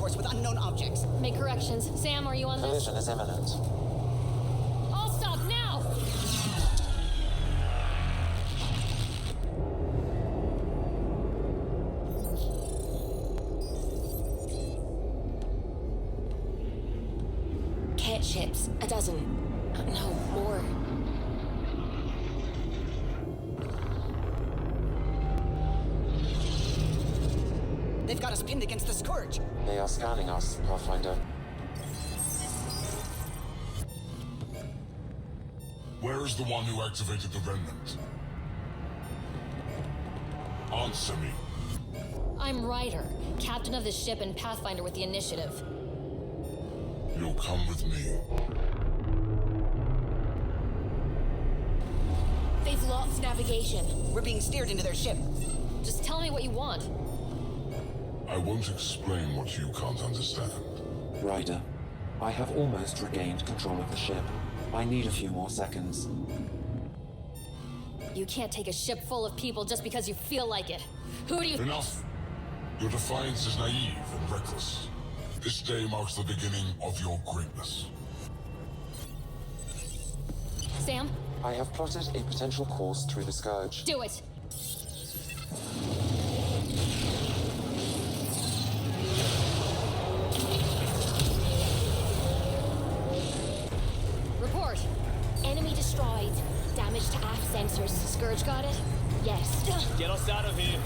course with unknown objects. Make corrections. Sam, are you on this? Collision is imminent. All stop now! Cat ships. A dozen. No, more. They've got us pinned against the Scourge. They are scanning us, Pathfinder. Where is the one who activated the Remnant? Answer me. I'm Ryder, captain of this ship and Pathfinder with the initiative. You'll come with me. They've lost navigation. We're being steered into their ship. Just tell me what you want. I won't explain what you can't understand. Ryder, I have almost regained control of the ship. I need a few more seconds. You can't take a ship full of people just because you feel like it. Who do you— Enough! Your defiance is naive and reckless. This day marks the beginning of your greatness. Sam, I have plotted a potential course through the Scourge. do it! Report. Enemy destroyed. Damage to aft sensors. Scourge got it? Yes. Get us out of here.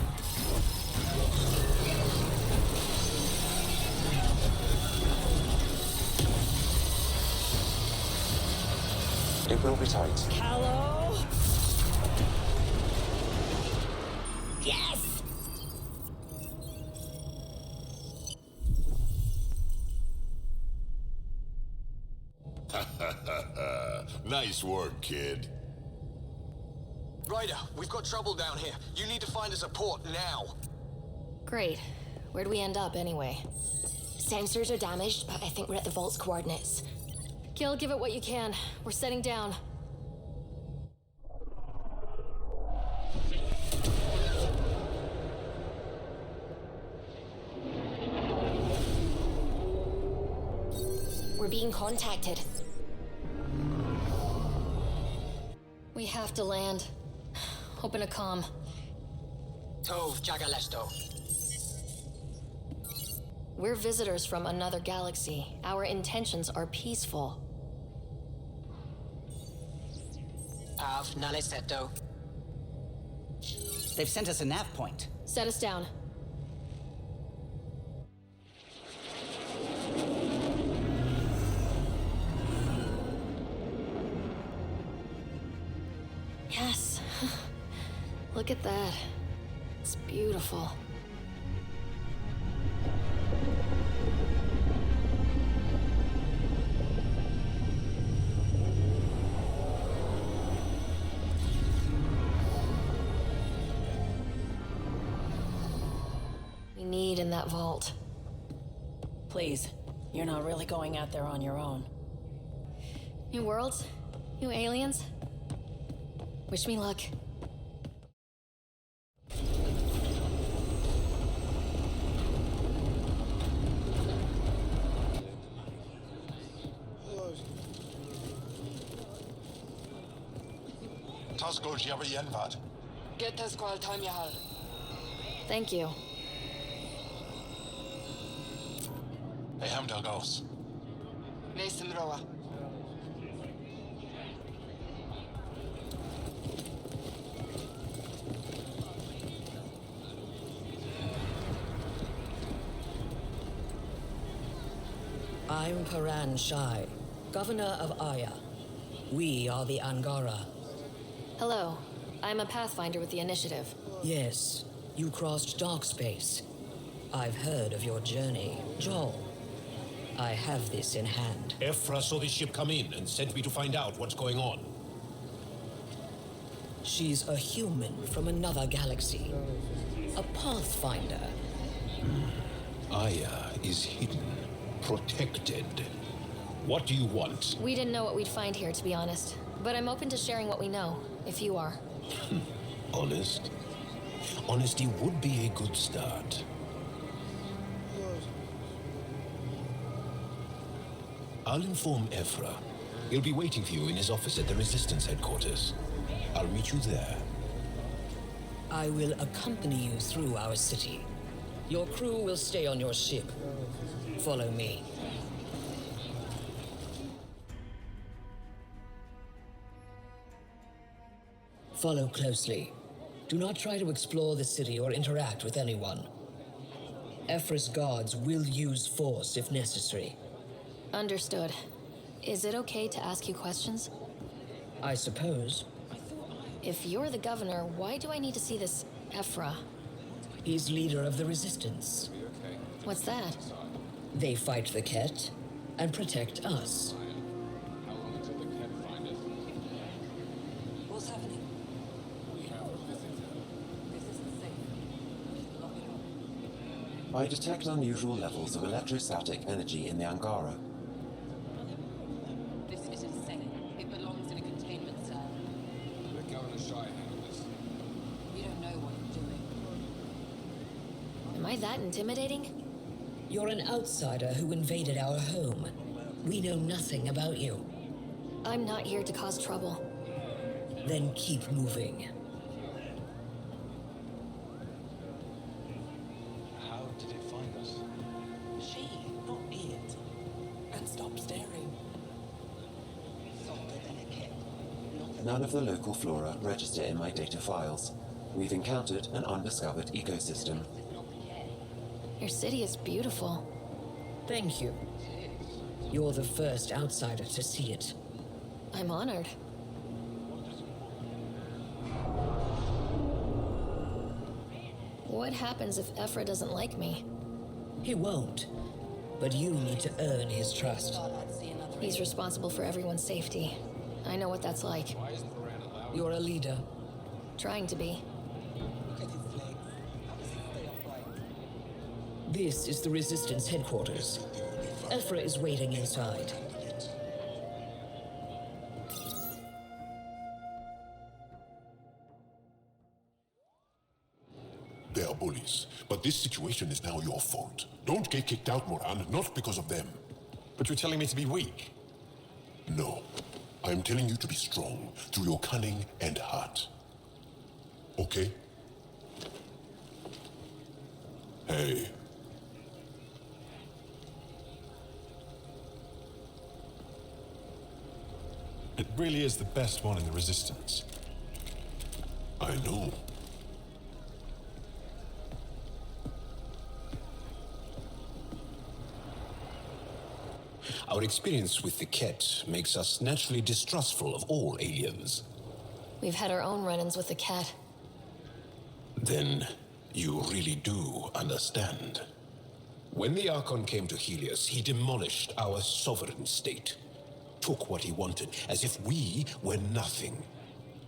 It will be tight. Hello? Yes! Nice work, kid. Ryder, we've got trouble down here. You need to find us a port now. Great. Where'd we end up anyway? Sensors are damaged, but I think we're at the vault's coordinates. Gil, give it what you can. We're setting down. We're being contacted. We have to land. Open a comm. Tove Jagalesto. We're visitors from another galaxy. Our intentions are peaceful. Av Naliseto. They've sent us a nav point. Set us down. Yes. Look at that. It's beautiful. We need in that vault. Please, you're not really going out there on your own. New worlds? New aliens? Wish me luck. Thank you. I'm Paran Shai, Governor of Aya. We are the Angara. Hello. I'm a Pathfinder with the initiative. Yes, you crossed dark space. I've heard of your journey, Joel. I have this in hand. Ephra saw this ship come in and sent me to find out what's going on. She's a human from another galaxy. A Pathfinder. Aya is hidden, protected. What do you want? We didn't know what we'd find here, to be honest. But I'm open to sharing what we know, if you are. Honest? Honesty would be a good start. I'll inform Ephra. He'll be waiting for you in his office at the Resistance headquarters. I'll meet you there. I will accompany you through our city. Your crew will stay on your ship. Follow me. Follow closely. Do not try to explore the city or interact with anyone. Ephra's guards will use force if necessary. Understood. Is it okay to ask you questions? I suppose. If you're the governor, why do I need to see this Ephra? He's leader of the Resistance. What's that? They fight the Ket and protect us. What's happening? I detect unusual levels of electrostatic energy in the Angara. This is insane. It belongs in a containment cell. Let Governor Shai handle this. You don't know what you're doing. Am I that intimidating? You're an outsider who invaded our home. We know nothing about you. I'm not here to cause trouble. Then keep moving. How did it find us? She, not it. And stop staring. Softer than a kid. None of the local flora register in my data files. We've encountered an undiscovered ecosystem. Your city is beautiful. Thank you. You're the first outsider to see it. I'm honored. What happens if Ephra doesn't like me? He won't. But you need to earn his trust. He's responsible for everyone's safety. I know what that's like. You're a leader. Trying to be. This is the Resistance headquarters. Ephra is waiting inside. They are bullies, but this situation is now your fault. Don't get kicked out, Moran, not because of them. But you're telling me to be weak. No, I'm telling you to be strong through your cunning and heart. Okay? Hey. It really is the best one in the Resistance. I know. Our experience with the Ket makes us naturally distrustful of all aliens. We've had our own run-ins with the cat. Then you really do understand. When the Archon came to Helios, he demolished our sovereign state. Took what he wanted, as if we were nothing.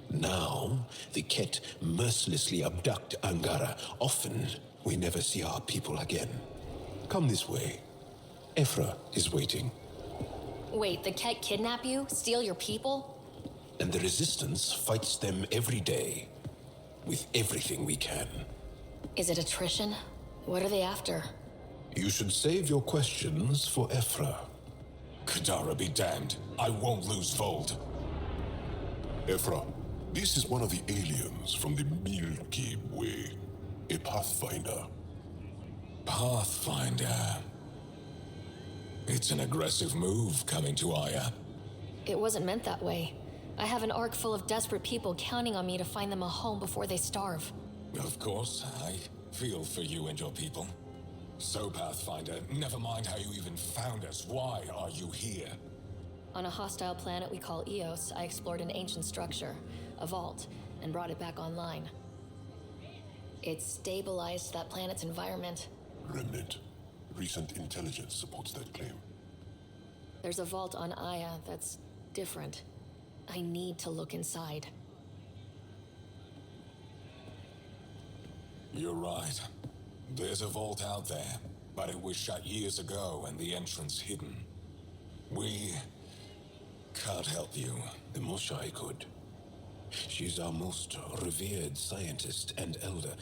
Now, the Ket mercilessly abduct Angara. Often, we never see our people again. Come this way. Ephra is waiting. Wait, the Ket kidnap you? Steal your people? And the Resistance fights them every day. With everything we can. Is it attrition? What are they after? You should save your questions for Ephra. Kadara be damned. I won't lose Vold. Ephra, this is one of the aliens from the Milky Way. A Pathfinder. Pathfinder. It's an aggressive move coming to Aya. It wasn't meant that way. I have an ark full of desperate people counting on me to find them a home before they starve. Of course, I feel for you and your people. So, Pathfinder, never mind how you even found us. Why are you here? On a hostile planet we call Eos, I explored an ancient structure, a vault, and brought it back online. It stabilized that planet's environment. Remnant. Recent intelligence supports that claim. There's a vault on Aya that's different. I need to look inside. You're right. There's a vault out there, but it was shut years ago and the entrance hidden. We can't help you. The Moshai could. She's our most revered scientist and elder.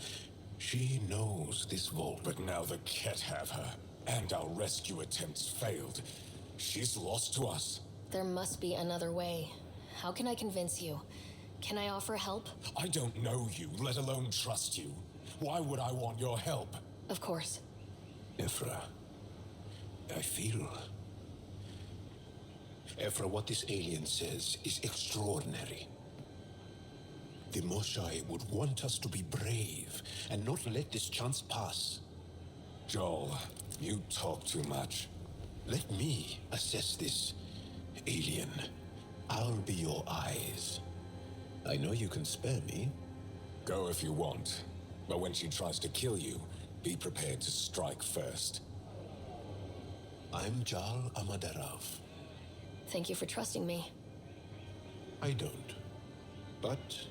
She knows this vault. But now the Ket have her, and our rescue attempts failed. She's lost to us. There must be another way. How can I convince you? Can I offer help? I don't know you, let alone trust you. Why would I want your help? Of course. Ephra, I feel... Ephra, what this alien says is extraordinary. The Moshae would want us to be brave and not let this chance pass. Joel, you talk too much. Let me assess this, alien. I'll be your eyes. I know you can spare me. Go if you want, but when she tries to kill you, be prepared to strike first. I'm Jal Amaderav. Thank you for trusting me. I don't. But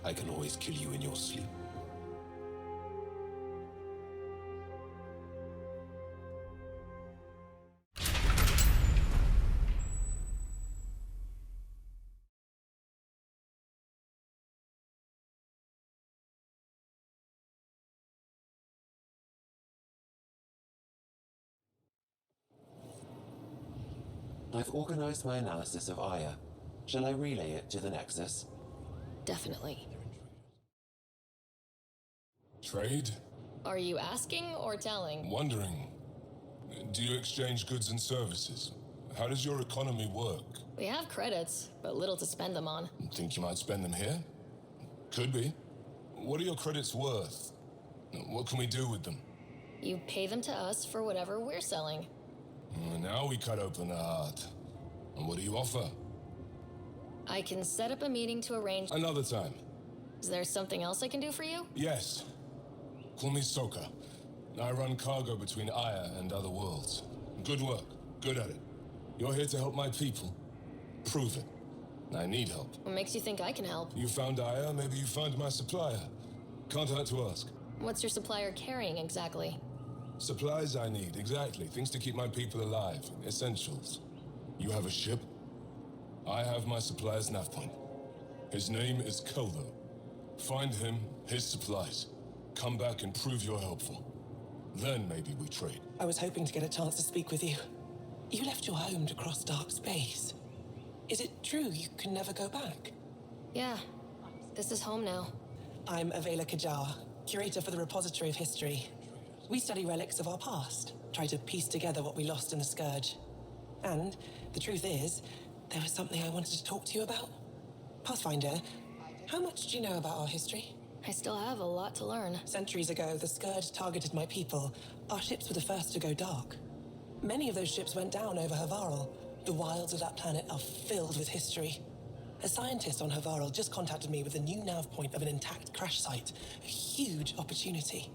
I can always kill you in your sleep. I've organized my analysis of Aya. Shall I relay it to the Nexus? Definitely. Trade? Are you asking or telling? Wondering. Do you exchange goods and services? How does your economy work? We have credits, but little to spend them on. Think you might spend them here? Could be. What are your credits worth? What can we do with them? You pay them to us for whatever we're selling. Now we cut open the heart. And what do you offer? I can set up a meeting to arrange... Another time. Is there something else I can do for you? Yes. Call me Soka. I run cargo between Aya and other worlds. Good work. Good at it. You're here to help my people. Prove it. I need help. What makes you think I can help? You found Aya, maybe you find my supplier. Can't hurt to ask. What's your supplier carrying exactly? Supplies I need, exactly. Things to keep my people alive. Essentials. You have a ship? I have my supplier's nav point. His name is Keldo. Find him, his supplies. Come back and prove you're helpful. Then maybe we trade. I was hoping to get a chance to speak with you. You left your home to cross dark space. Is it true you can never go back? Yeah. This is home now. I'm Avela Kajar, curator for the Repository of History. We study relics of our past, try to piece together what we lost in the Scourge. And the truth is, there was something I wanted to talk to you about. Pathfinder, how much do you know about our history? I still have a lot to learn. Centuries ago, the Scourge targeted my people. Our ships were the first to go dark. Many of those ships went down over Havarl. The wilds of that planet are filled with history. A scientist on Havarl just contacted me with a new nav point of an intact crash site. A huge opportunity.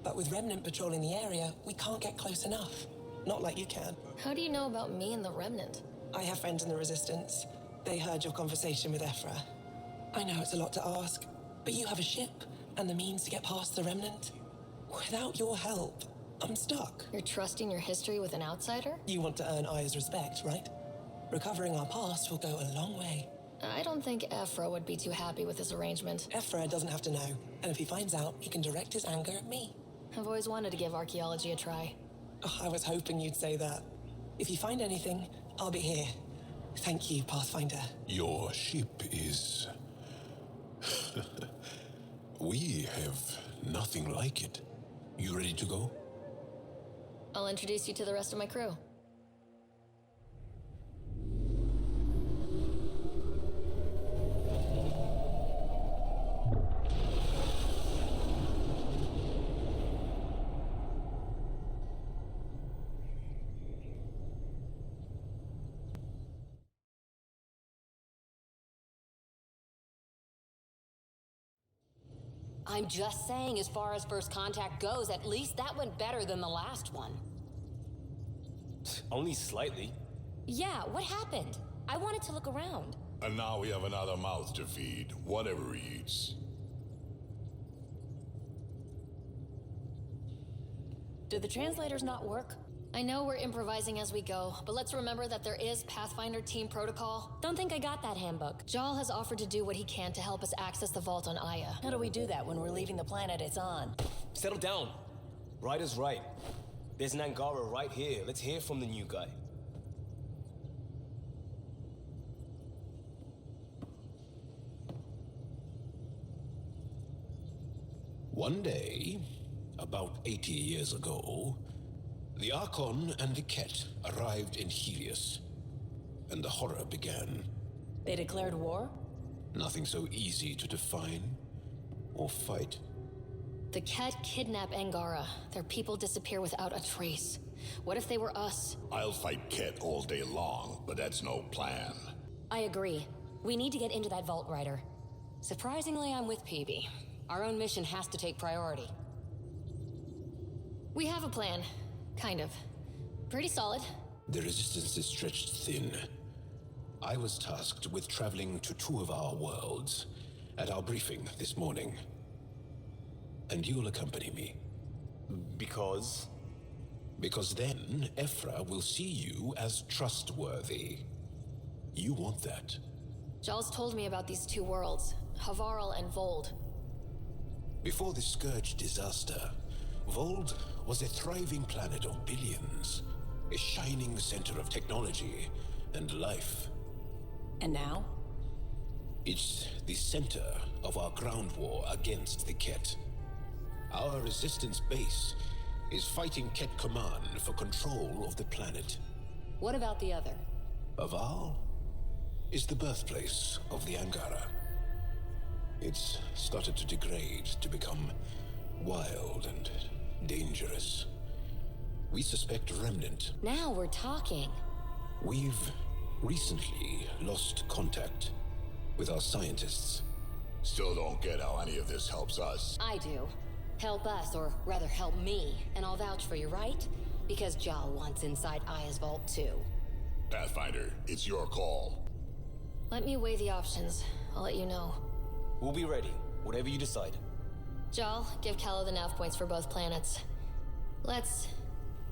But with Remnant patrolling the area, we can't get close enough. Not like you can. How do you know about me and the Remnant? I have friends in the Resistance. They heard your conversation with Ephra. I know it's a lot to ask, but you have a ship and the means to get past the Remnant. Without your help, I'm stuck. You're trusting your history with an outsider? You want to earn Aya's respect, right? Recovering our past will go a long way. I don't think Ephra would be too happy with this arrangement. Ephra doesn't have to know, and if he finds out, he can direct his anger at me. I've always wanted to give archaeology a try. Oh, I was hoping you'd say that. If you find anything, I'll be here. Thank you, Pathfinder. Your ship is... We have nothing like it. You ready to go? I'll introduce you to the rest of my crew. I'm just saying, as far as first contact goes, at least that went better than the last one. Only slightly. Yeah, what happened? I wanted to look around. And now we have another mouth to feed, whatever he eats. Do the translators not work? I know we're improvising as we go, but let's remember that there is Pathfinder team protocol. Don't think I got that handbook. Jal has offered to do what he can to help us access the vault on Aya. How do we do that when we're leaving the planet it's on? Settle down. Right is right. There's an Angara right here. Let's hear from the new guy. One day, about 80 years ago, the Archon and the Ket arrived in Helios, and the horror began. They declared war? Nothing so easy to define or fight. The Ket kidnap Angara. Their people disappear without a trace. What if they were us? I'll fight Ket all day long, but that's no plan. I agree. We need to get into that vault, Ryder. Surprisingly, I'm with PB. Our own mission has to take priority. We have a plan. Kind of. Pretty solid. The resistance is stretched thin. I was tasked with traveling to 2 of our worlds at our briefing this morning. And you'll accompany me. Because? Because then Ephra will see you as trustworthy. You want that. Jaws told me about these 2 worlds, Havarl and Vold. Before the Scourge disaster, Vold was a thriving planet of billions, a shining center of technology and life. And now? It's the center of our ground war against the Ket. Our resistance base is fighting Ket Command for control of the planet. What about the other? Aval is the birthplace of the Angara. It's started to degrade, to become wild and dangerous. We suspect Remnant. Now we're talking. We've recently lost contact with our scientists. Still don't get how any of this helps us. I do. Help us, or rather help me, and I'll vouch for you, right? Because Jal wants inside Aya's vault too. Pathfinder, it's your call. Let me weigh the options. I'll let you know. We'll be ready, whatever you decide. Jal, give Calla the nav points for both planets. Let's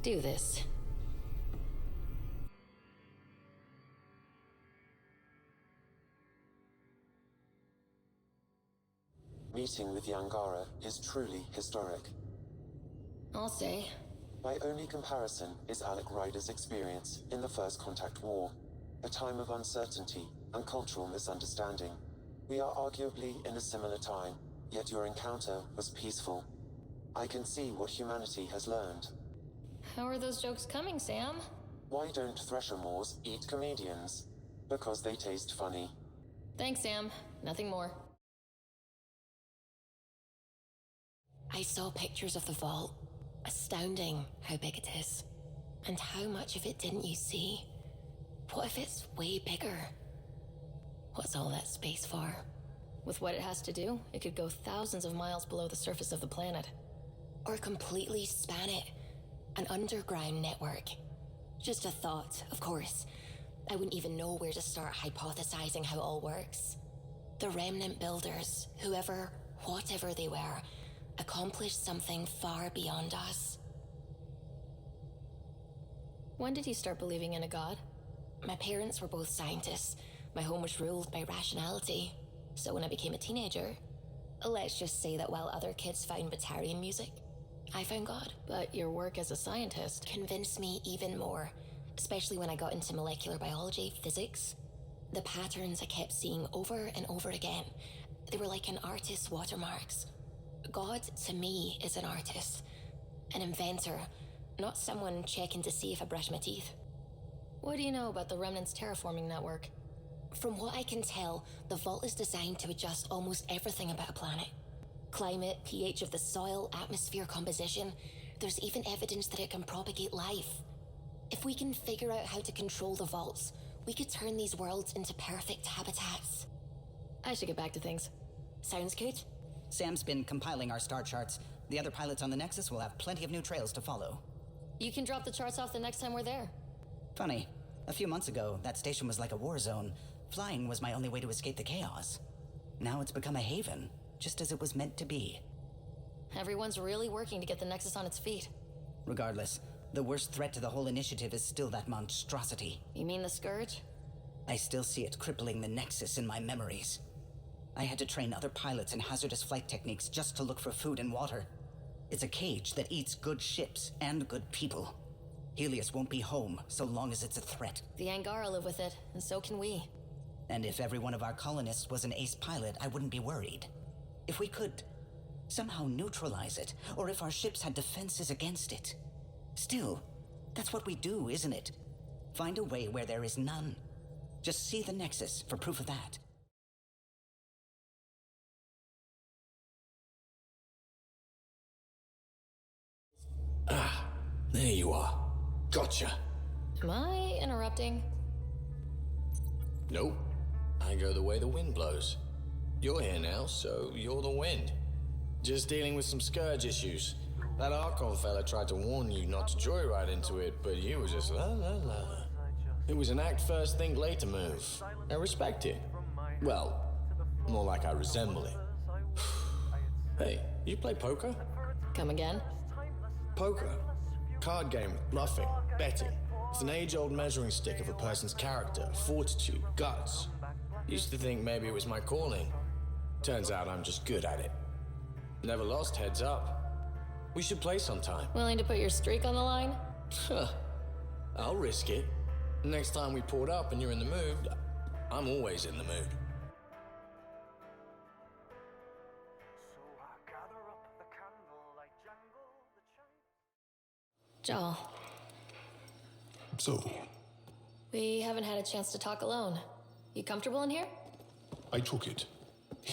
do this. Meeting with the Angara is truly historic. I'll say. My only comparison is Alec Ryder's experience in the First Contact War, a time of uncertainty and cultural misunderstanding. We are arguably in a similar time, yet your encounter was peaceful. I can see what humanity has learned. How are those jokes coming, Sam? Why don't Thresher Moors eat comedians? Because they taste funny. Thanks, Sam. Nothing more. I saw pictures of the vault. Astounding how big it is. And how much of it didn't you see? What if it's way bigger? What's all that space for? With what it has to do, it could go thousands of miles below the surface of the planet. Or completely span it. An underground network. Just a thought, of course. I wouldn't even know where to start hypothesizing how it all works. The Remnant builders, whoever, whatever they were, accomplished something far beyond us. When did you start believing in a god? My parents were both scientists. My home was ruled by rationality. So when I became a teenager, let's just say that while other kids found Batarian music, I found God. But your work as a scientist convinced me even more, especially when I got into molecular biology, physics. The patterns I kept seeing over and over again, they were like an artist's watermarks. God, to me, is an artist, an inventor, not someone checking to see if I brush my teeth. What do you know about the Remnant's terraforming network? From what I can tell, the vault is designed to adjust almost everything about a planet. Climate, pH of the soil, atmosphere composition. There's even evidence that it can propagate life. If we can figure out how to control the vaults, we could turn these worlds into perfect habitats. I should get back to things. Sounds good. Sam's been compiling our star charts. The other pilots on the Nexus will have plenty of new trails to follow. You can drop the charts off the next time we're there. Funny. A few months ago, that station was like a war zone. Flying was my only way to escape the chaos. Now it's become a haven, just as it was meant to be. Everyone's really working to get the Nexus on its feet. Regardless, the worst threat to the whole initiative is still that monstrosity. You mean the Scourge? I still see it crippling the Nexus in my memories. I had to train other pilots in hazardous flight techniques just to look for food and water. It's a cage that eats good ships and good people. Helios won't be home so long as it's a threat. The Angara live with it, and so can we. And if every one of our colonists was an ace pilot, I wouldn't be worried. If we could Somehow neutralize it, or if our ships had defenses against it. Still, that's what we do, isn't it? Find a way where there is none. Just see the Nexus for proof of that. Ah, there you are. Gotcha. Am I interrupting? Nope. I go the way the wind blows. You're here now, so you're the wind. Just dealing with some scourge issues. That Archon fella tried to warn you not to joyride into it, but you were just la la la. It was an act first, think later move. I respect it. Well, more like I resemble it. Hey, you play poker? Come again? Poker. Card game with bluffing, betting. It's an age-old measuring stick of a person's character, fortitude, guts. Used to think maybe it was my calling. Turns out I'm just good at it. Never lost heads up. We should play sometime. Willing to put your streak on the line? I'll risk it. Next time we port up and you're in the mood, I'm always in the mood. Joel. So, We haven't had a chance to talk alone. You comfortable in here? I took it.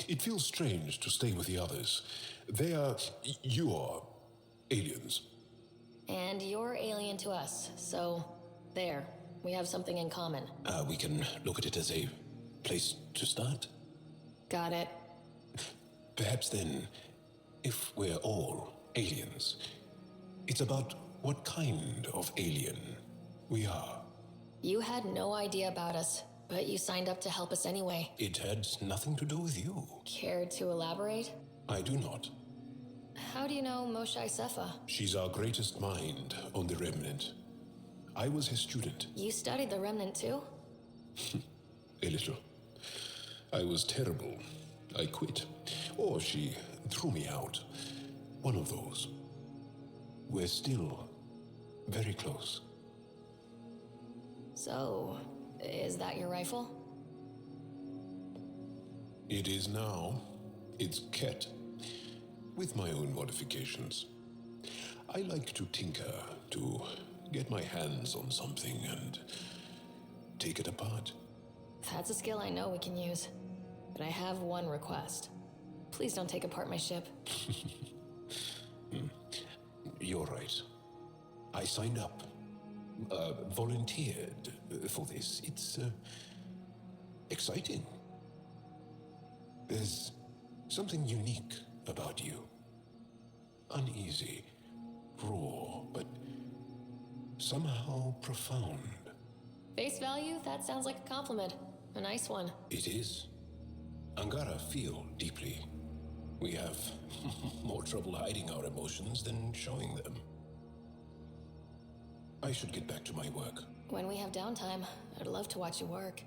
It feels strange to stay with the others. They are... you're... aliens. And you're alien to us, so there. We have something in common. We can look at it as a place to start. Got it. Perhaps then, if we're all aliens, it's about what kind of alien we are. You had no idea about us, but you signed up to help us anyway. It had nothing to do with you. Care to elaborate? I do not. How do you know Moshae Sefa? She's our greatest mind on the Remnant. I was his student. You studied the Remnant too? A little. I was terrible. I quit. Or she threw me out. One of those. We're still very close. So, is that your rifle? It is now. It's Ket. With my own modifications. I like to tinker, to get my hands on something and take it apart. That's a skill I know we can use. But I have one request. Please don't take apart my ship. You're right. I signed up. Volunteered for this. It's exciting. There's something unique about you. Uneasy, raw, but somehow profound. Face value? That sounds like a compliment. A nice one. It is. Angara feel deeply. We have more trouble hiding our emotions than showing them. I should get back to my work. When we have downtime, I'd love to watch you work.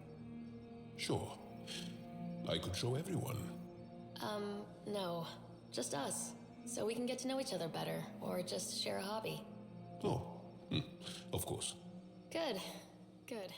Sure. I could show everyone. No. Just us. So we can get to know each other better, or just share a hobby. Oh, of course. Good. Good.